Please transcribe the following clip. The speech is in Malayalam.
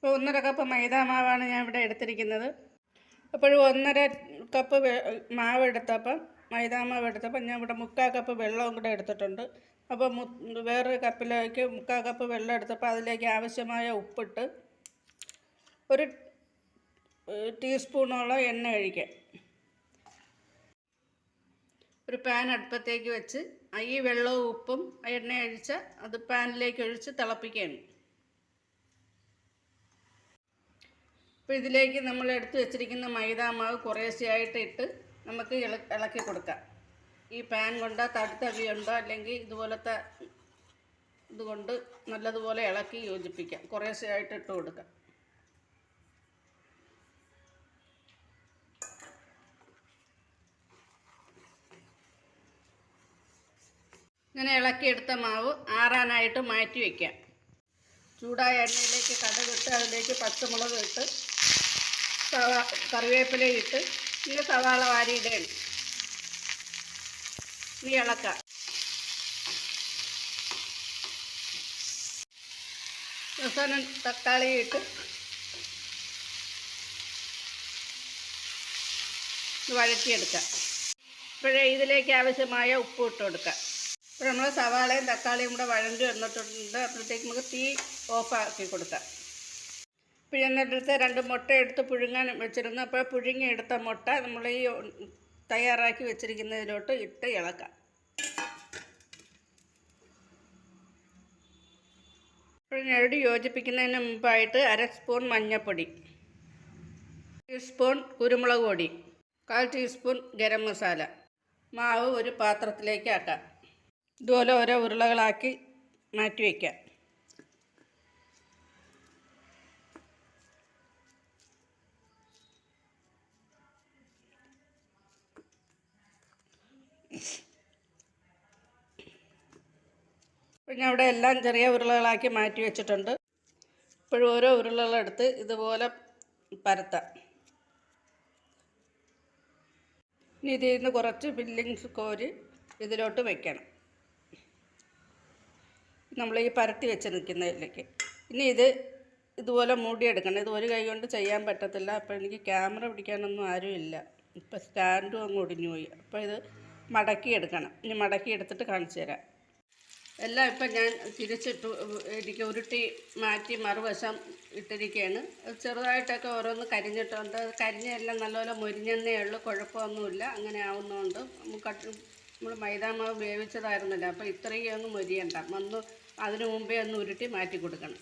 ഇപ്പോൾ 1.5 കപ്പ് മൈദാ മാവാണ് ഞാൻ ഇവിടെ എടുത്തിരിക്കുന്നത്. അപ്പോഴും 1.5 കപ്പ് മാവ് എടുത്തപ്പം മൈദാ മാവ് എടുത്തപ്പോൾ ഞാൻ ഇവിടെ 3/4 കപ്പ് വെള്ളവും കൂടെ എടുത്തിട്ടുണ്ട്. അപ്പോൾ വേറൊരു കപ്പിലേക്ക് 3/4 കപ്പ് വെള്ളം എടുത്തപ്പോൾ അതിലേക്ക് ആവശ്യമായ ഉപ്പിട്ട് 1 ടീസ്പൂണോളം എണ്ണ ഒഴിക്കാം. ഒരു പാൻ അടുപ്പത്തേക്ക് വെച്ച് ഈ വെള്ളവും ഉപ്പും എണ്ണ ഒഴിച്ച് അത് പാനിലേക്ക് ഒഴിച്ച് തിളപ്പിക്കുകയാണ്. അപ്പോൾ ഇതിലേക്ക് നമ്മൾ എടുത്തു വെച്ചിരിക്കുന്ന മൈദാ മാവ് കുറേശ്ശെയായിട്ട് ഇട്ട് നമുക്ക് ഇളക്കി കൊടുക്കാം. ഈ പാൻ കൊണ്ട് തടിയുണ്ടോ അല്ലെങ്കിൽ ഇതുപോലത്തെ ഇതുകൊണ്ട് നല്ലതുപോലെ ഇളക്കി യോജിപ്പിക്കാം. കുറേശ്ശെയായിട്ട് ഇട്ട് കൊടുക്കാം. ഇങ്ങനെ ഇളക്കിയെടുത്ത മാവ് ആറാനായിട്ട് മാറ്റി വയ്ക്കാം. ചൂടായ എണ്ണയിലേക്ക് കടുകിട്ട് അതിലേക്ക് പച്ചമുളക് ഇട്ട് കറിവേപ്പില ഇട്ട് ഇനി സവാള വാരിയിടണം. ഇനി ഇളക്കാം. അവസാനം തക്കാളി ഇട്ട് വഴറ്റിയെടുക്കാം. ഇപ്പോഴേ ഇതിലേക്ക് ആവശ്യമായ ഉപ്പ് ഇട്ട് കൊടുക്കാം. ഇപ്പോൾ നമ്മൾ സവാളയും തക്കാളിയും കൂടെ വഴണ്ടി വന്നിട്ടുണ്ട്. അപ്പോഴത്തേക്ക് നമുക്ക് തീ ഓഫാക്കി കൊടുക്കാം. പിഴിഞ്ഞെടുത്ത് 2 മുട്ട എടുത്ത് പുഴുങ്ങാൻ വെച്ചിരുന്നു. അപ്പോൾ പുഴുങ്ങിയെടുത്ത മുട്ട നമ്മൾ ഈ തയ്യാറാക്കി വെച്ചിരിക്കുന്നതിലോട്ട് ഇട്ട് ഇളക്കാം. ഞെരടി യോജിപ്പിക്കുന്നതിന് മുമ്പായിട്ട് 1/2 സ്പൂൺ മഞ്ഞൾപ്പൊടി, 1 ടീസ്പൂൺ കുരുമുളക് പൊടി, 1/4 ടീസ്പൂൺ ഗരം മസാല. മാവ് ഒരു പാത്രത്തിലേക്ക് ആക്കാം. ഇതുപോലെ ഓരോ ഉരുളകളാക്കി മാറ്റി വയ്ക്കാം. പിന്നെ അവിടെ എല്ലാം ചെറിയ ഉരുളകളാക്കി മാറ്റി വെച്ചിട്ടുണ്ട്. ഇപ്പോഴും ഓരോ ഉരുളകളെടുത്ത് ഇതുപോലെ പരത്താം. ഇനി ഇതിൽ നിന്ന് കുറച്ച് ഫില്ലിങ്സ് കോരി ഇതിലോട്ട് വയ്ക്കണം. നമ്മൾ ഈ പരത്തി വെച്ച് നിൽക്കുന്നതിലേക്ക് ഇനി ഇതുപോലെ മൂടിയെടുക്കണം. ഇത് ഒരു കൈ കൊണ്ട് ചെയ്യാൻ പറ്റത്തില്ല. അപ്പോൾ എനിക്ക് ക്യാമറ പിടിക്കാനൊന്നും ആരുമില്ല. ഇപ്പോൾ സ്റ്റാൻഡും അങ്ങ് ഒടിഞ്ഞു പോയി. അപ്പോൾ ഇത് മടക്കിയെടുക്കണം. ഇനി മടക്കിയെടുത്തിട്ട് കാണിച്ചു തരാം. എല്ലാം ഇപ്പം ഞാൻ തിരിച്ചിട്ട് എനിക്ക് ഉരുട്ടി മാറ്റി മറുവശം ഇട്ടിരിക്കുകയാണ്. ചെറുതായിട്ടൊക്കെ ഓരോന്ന് കരിഞ്ഞിട്ടുണ്ട്. കരിഞ്ഞെല്ലാം നല്ലപോലെ മുരിഞ്ഞെന്നേ ഉള്ളൂ. കുഴപ്പമൊന്നുമില്ല. അങ്ങനെ ആവുന്നതുകൊണ്ട് നമ്മൾ മൈദാമാവ് വേവിച്ചതായിരുന്നില്ല. അപ്പോൾ ഇത്രയും ഒന്നും മുരിയണ്ട. അതിനു മുമ്പേ ഒന്ന് ഉരുട്ടി മാറ്റി കൊടുക്കണം.